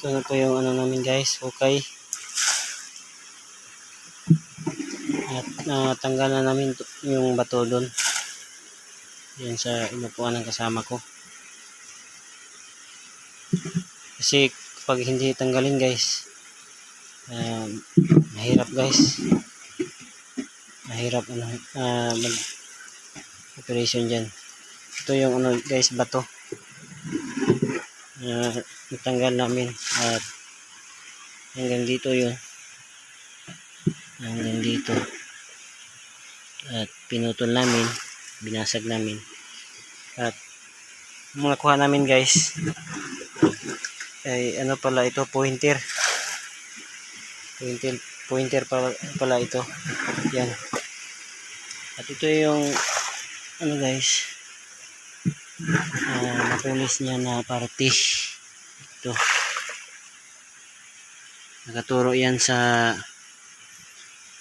Ito na po yung ano namin guys, okay. At tanggal na namin yung bato doon. Yan sa inupuan ng kasama ko. Kasi kapag hindi tanggalin guys, mahirap guys. Mahirap mag operation dyan. Ito yung ano guys, bato. Natanggal namin at hanggang dito yun. Hanggang dito. At pinutol namin, binasag namin. At mga kuha namin guys ay ano pala ito, pointer pala ito. Yan. At ito yung ano guys, napulis niya na parte. Ito nakaturo yan sa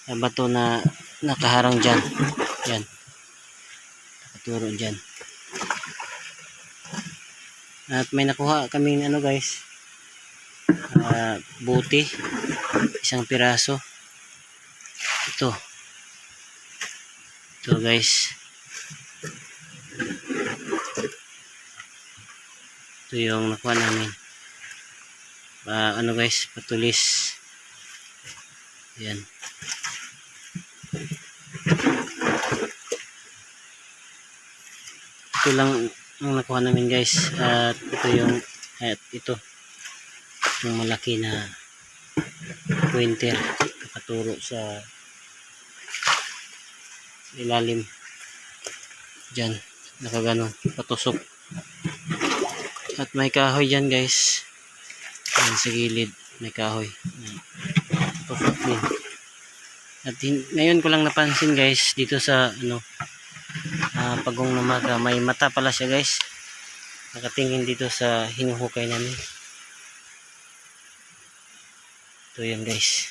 bato na nakaharang dyan. Yan, nakaturo dyan. At may nakuha kaming ano guys, buti, isang piraso. Ito guys, ito yung nakuha namin. Ano guys, patulis. Yan. Ito lang ang nakuha namin guys. At ito yung ito yung malaki na pointer nakaturo sa ilalim dyan, nakagano, patusok. At may kahoy dyan guys. Yan sa gilid may kahoy, tusok din. At ngayon ko lang napansin guys dito sa ano, pagong na maga, may mata pala siya guys, nakatingin dito sa hinuhukay namin. Ito yan guys,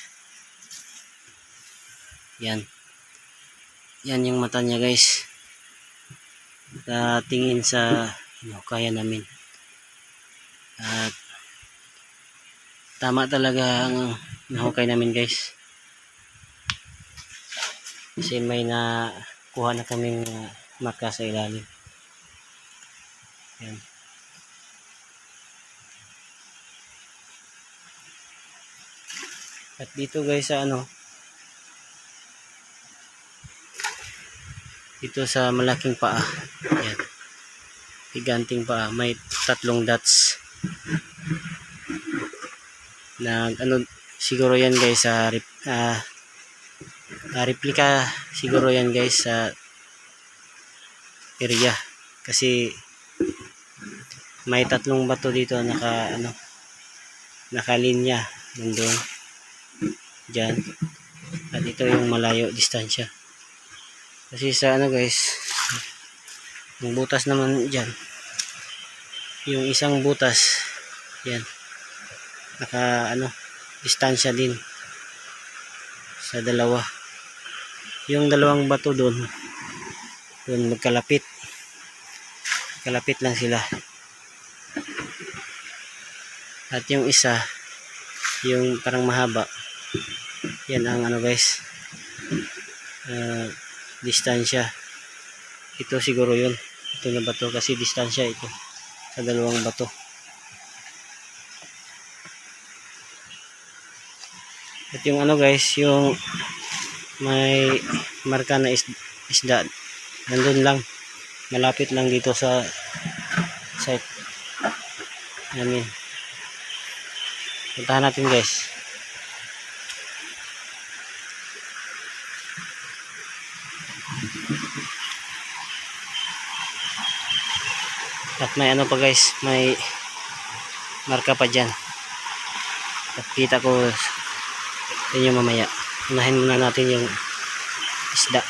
yan yung mata niya guys, nakatingin sa hinuhukayan namin. At tama talaga ang nahukay namin guys, kasi may nakuha na kaming marka sa ilalim. Yan. At dito guys sa ano, dito sa malaking paa, yan, higanting paa, may 3 dots. Ano siguro yan guys, sa replica siguro yan guys sa area, kasi may 3 bato dito nakalinya nandun dyan. At ito yung malayo distansya, kasi sa ano guys, yung butas naman dyan, yung isang butas yan, distansya din sa dalawa. Yung 2 bato doon magkalapit lang sila. At yung isa, yung parang mahaba, yan ang ano guys, distansya. Ito siguro yun, ito na bato, kasi distansya ito sa 2 bato. At yung ano guys, yung may marka na isda, nandun lang, malapit lang dito sa site namin. Puntahan natin guys. At may ano pa guys, may marka pa dyan. At kita ko sa inyo mamaya. Unahin muna natin yung isda.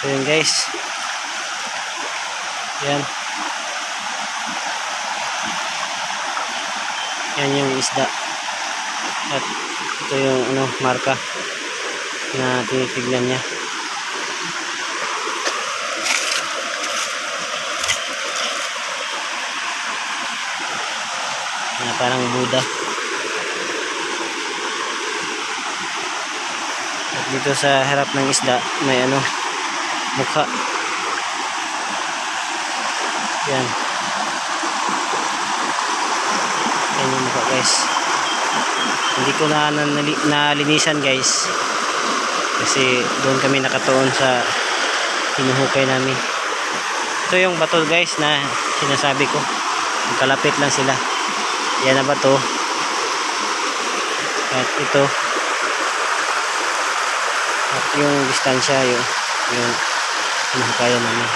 So yun guys, yan yung isda. At ito yung marka na tinitignan niya. parang Buddha. At dito sa harap ng isda may ano, mukha. Yan. Yan yung mukha guys. Hindi ko na nalinisan guys. Kasi doon kami nakatuon sa hinuhukay namin. Ito yung bato guys na sinasabi ko. Kalapit lang sila. Yan na bato. At ito. At yung distansya yung hinuhukayan namin.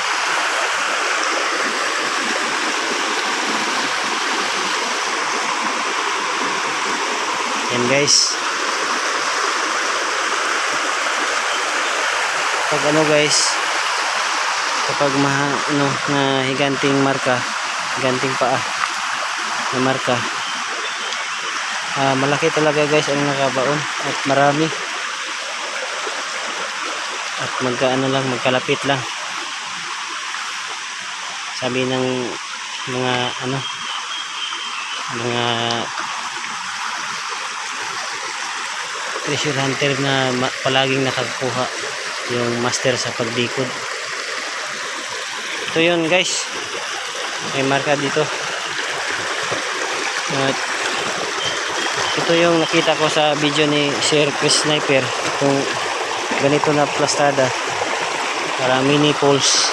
Yan guys. Pag ano guys, kapag na higanting marka, higanting paa na marka, malaki talaga guys ang nakabaon at marami. At magkalapit lang. Sabi ng mga treasure hunter na palaging nakakuha, yung master sa pagdikod. Ito yun guys, may marka dito. At ito yung nakita ko sa video ni Sir Chris Sniper, kung ganito na plastada para mini pools,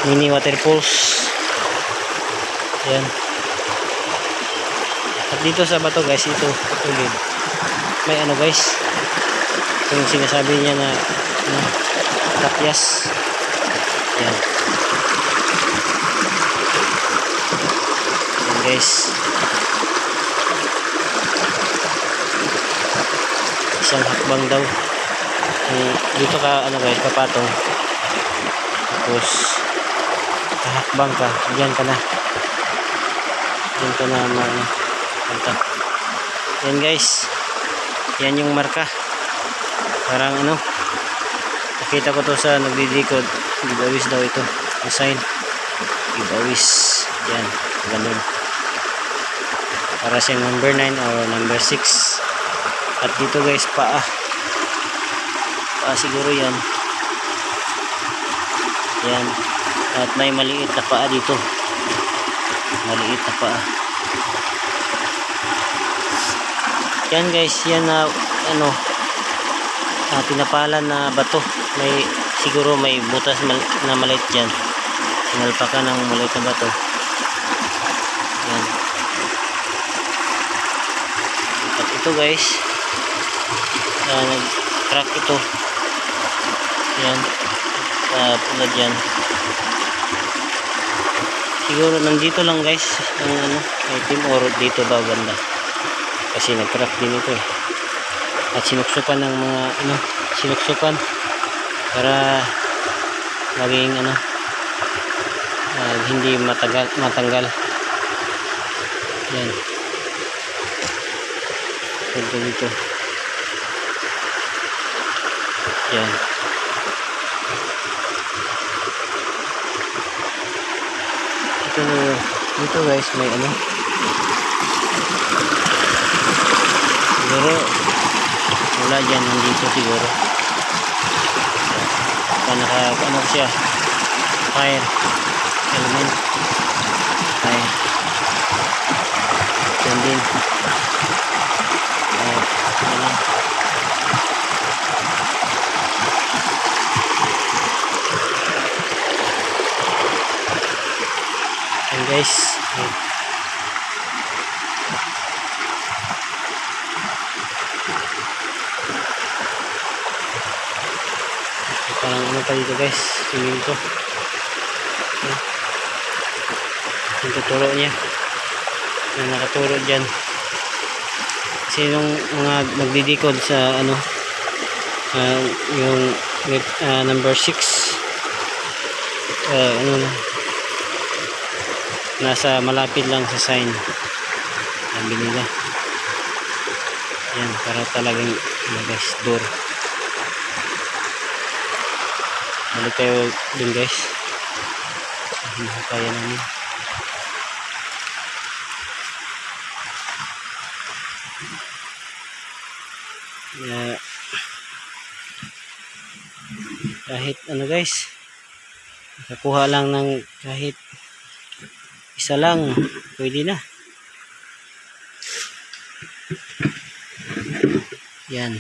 mini water pools. Yan. At dito sa bato guys, ito tulid, may ano guys, yung sinasabi niya na takyas. Yan. Yan guys. Isang hakbang daw. Dito ka guys, papatong. Tapos hakbang ka, diyan ka na. Diyan ka na punta. Yan guys. Yan yung marka. Parang nakita ko to sa nagdidikod. Gibawis daw ito. Yung sign. Gibawis. Yan. Ganun. Para siyang number 9 or number 6. At dito guys, paa. Paa siguro yan. Yan. At may maliit na paa dito. Maliit na paa. Yan guys, yan na pinapalan na bato. Siguro may butas na maliit dyan. Sinalpakan ng maliit na bato. Yan. At ito guys, nag-crack ito. Yan. Tulad yan. Siguro nandito lang guys ang item, or dito daw ganda. Kasi nag-crack din ito eh. At sinuksukan ng mga sinuksukan para maging hindi matanggal. Yan. Ito dito. Yan. Dito guys, may siguro wala dyan, nandito siguro. Naka siya, fire element, fire yan din. Yan guys. Parang pa dito guys, siminto. Yung tuturo niya, yung nakaturo dyan. Kasi yung mga nagdidikod sa yung number 6, nasa malapit lang sa sign, sabi nila. Yan, para talagang guys, door. Balik tayo dun guys. Hindi kaya namin. Kaya, kahit ano guys, nakakuha lang ng kahit isa lang, pwede na. Yan.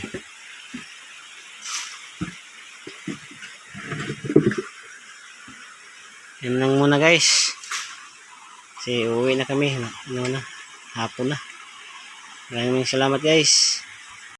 Yan lang muna guys. Kasi uuwi na kami. Ano na, hapon na. Maraming salamat guys.